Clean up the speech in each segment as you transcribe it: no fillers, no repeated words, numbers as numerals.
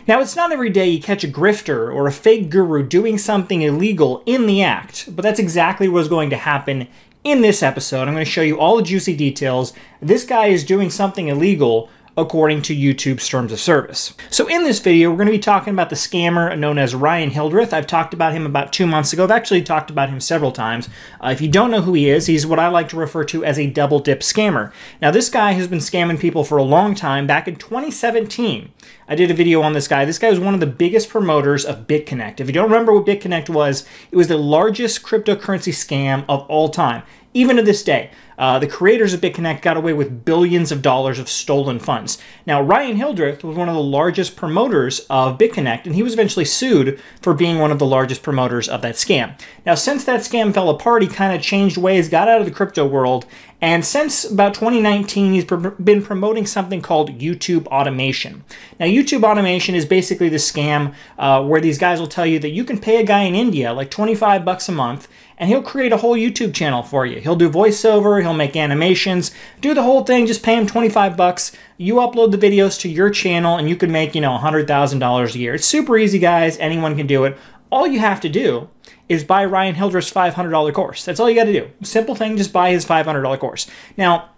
Now, it's not every day you catch a grifter or a fake guru doing something illegal in the act, but that's exactly what is going to happen in this episode. I'm going to show you all the juicy details. This guy is doing something illegal according to YouTube's terms of service. So in this video, we're going to be talking about the scammer known as Ryan Hildreth. I've talked about him about 2 months ago. I've actually talked about him several times. If you don't know who he is, he's what I like to refer to as a double dip scammer. Now, this guy has been scamming people for a long time. Back in 2017, I did a video on this guy. This guy was one of the biggest promoters of BitConnect. If you don't remember what BitConnect was, it was the largest cryptocurrency scam of all time. Even to this day, the creators of BitConnect got away with billions of dollars of stolen funds. Now, Ryan Hildreth was one of the largest promoters of BitConnect, and he was eventually sued for being one of the largest promoters of that scam. Now, since that scam fell apart, he kind of changed ways, got out of the crypto world, and since about 2019, he's been promoting something called YouTube automation. Now, YouTube automation is basically the scam where these guys will tell you that you can pay a guy in India like 25 bucks a month, and he'll create a whole YouTube channel for you. He'll do voiceover, he'll make animations, do the whole thing, just pay him 25 bucks. You upload the videos to your channel, and you can make, $100,000 a year. It's super easy, guys. Anyone can do it. All you have to do is buy Ryan Hildreth's $500 course. That's all you got to do. Simple thing, just buy his $500 course. Now,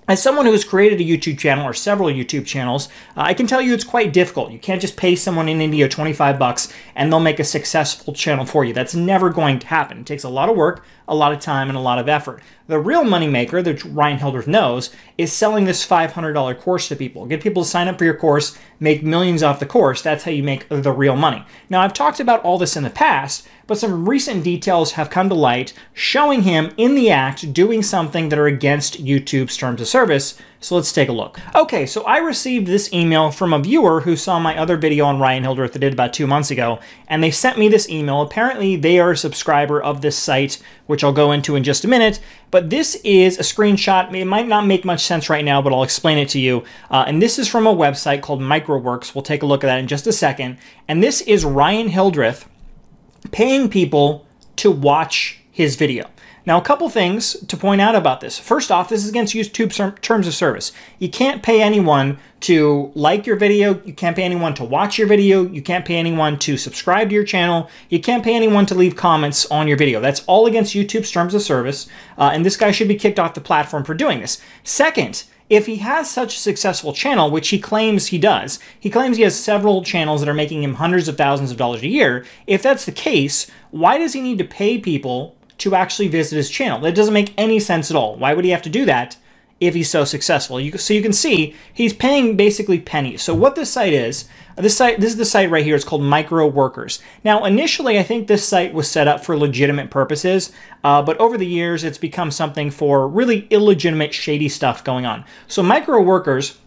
as someone who has created a YouTube channel or several YouTube channels, I can tell you it's quite difficult. You can't just pay someone in India 25 bucks and they'll make a successful channel for you. That's never going to happen. It takes a lot of work, a lot of time, and a lot of effort. The real moneymaker that Ryan Hildreth knows is selling this $500 course to people. Get people to sign up for your course, make millions off the course. That's how you make the real money. Now, I've talked about all this in the past, but some recent details have come to light showing him in the act doing something that are against YouTube's terms of service. So let's take a look. Okay, so I received this email from a viewer who saw my other video on Ryan Hildreth that I did about 2 months ago, and they sent me this email. Apparently, they are a subscriber of this site, which I'll go into in just a minute, but this is a screenshot. It might not make much sense right now, but I'll explain it to you. And this is from a website called Microworks. We'll take a look at that in just a second. And this is Ryan Hildreth paying people to watch his video. Now, a couple things to point out about this. First off, this is against YouTube's terms of service. You can't pay anyone to like your video. You can't pay anyone to watch your video. You can't pay anyone to subscribe to your channel. You can't pay anyone to leave comments on your video. That's all against YouTube's terms of service, and this guy should be kicked off the platform for doing this. Second, if he has such a successful channel, which he claims he does, he claims he has several channels that are making him hundreds of thousands of dollars a year. If that's the case, why does he need to pay people to actually visit his channel? That doesn't make any sense at all. Why would he have to do that if he's so successful? So you can see he's paying basically pennies. So what this site is, this is the site right here. It's called Microworkers. Now, initially, I think this site was set up for legitimate purposes, but over the years, it's become something for really illegitimate, shady stuff going on. So Microworkers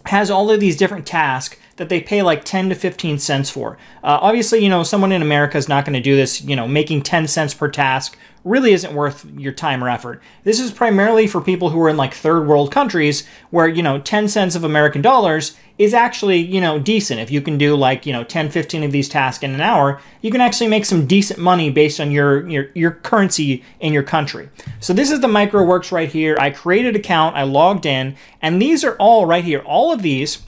has all of these different tasks that they pay like 10 to 15 cents for. Obviously, someone in America is not going to do this. Making 10 cents per task really isn't worth your time or effort. This is primarily for people who are in like third world countries where, 10 cents of American dollars is actually, decent. If you can do like, 10, 15 of these tasks in an hour, you can actually make some decent money based on your currency in your country. So this is the Microworks right here. I created an account, I logged in, and these are all right here. All of these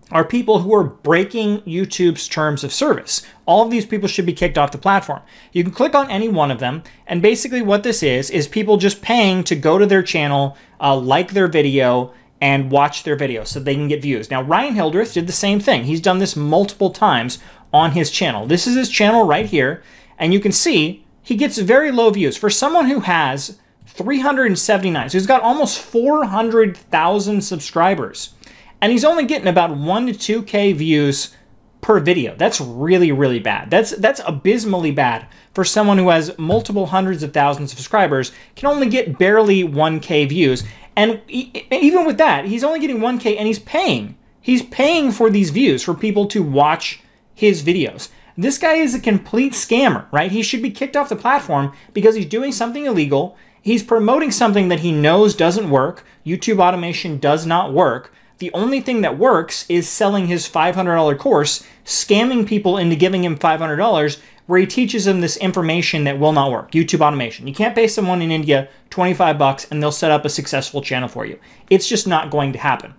are people who are breaking YouTube's terms of service. All of these people should be kicked off the platform. You can click on any one of them, and basically what this is people just paying to go to their channel, like their video, and watch their video so they can get views. Now, Ryan Hildreth did the same thing. He's done this multiple times on his channel. This is his channel right here, and you can see he gets very low views. For someone who has 379, so he's got almost 400,000 subscribers, and he's only getting about 1 to 2K views per video. That's really, really bad. That's abysmally bad for someone who has multiple hundreds of thousands of subscribers, can only get barely 1K views. And even with that, he's only getting 1K, and he's paying. He's paying for these views for people to watch his videos. This guy is a complete scammer, right? He should be kicked off the platform because he's doing something illegal. He's promoting something that he knows doesn't work. YouTube automation does not work. The only thing that works is selling his $500 course, scamming people into giving him $500, where he teaches them this information that will not work. YouTube automation. You can't pay someone in India 25 bucks and they'll set up a successful channel for you. It's just not going to happen.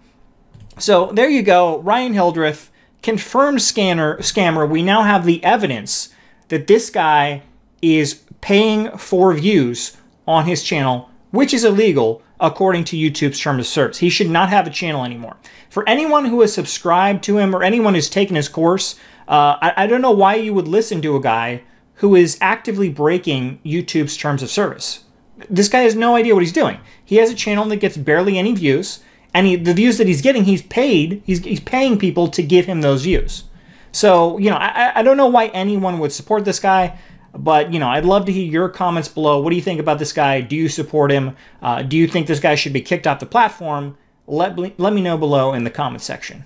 So there you go. Ryan Hildreth confirmed scammer, we now have the evidence that this guy is paying for views on his channel, which is illegal according to YouTube's terms of service. He should not have a channel anymore. For anyone who has subscribed to him or anyone who's taken his course, I don't know why you would listen to a guy who is actively breaking YouTube's terms of service. This guy has no idea what he's doing. He has a channel that gets barely any views, and the views that he's getting, he's paying people to give him those views. So, you know, I don't know why anyone would support this guy, but, you know, I'd love to hear your comments below. What do you think about this guy? Do you support him? Do you think this guy should be kicked off the platform? Let me know below in the comment section.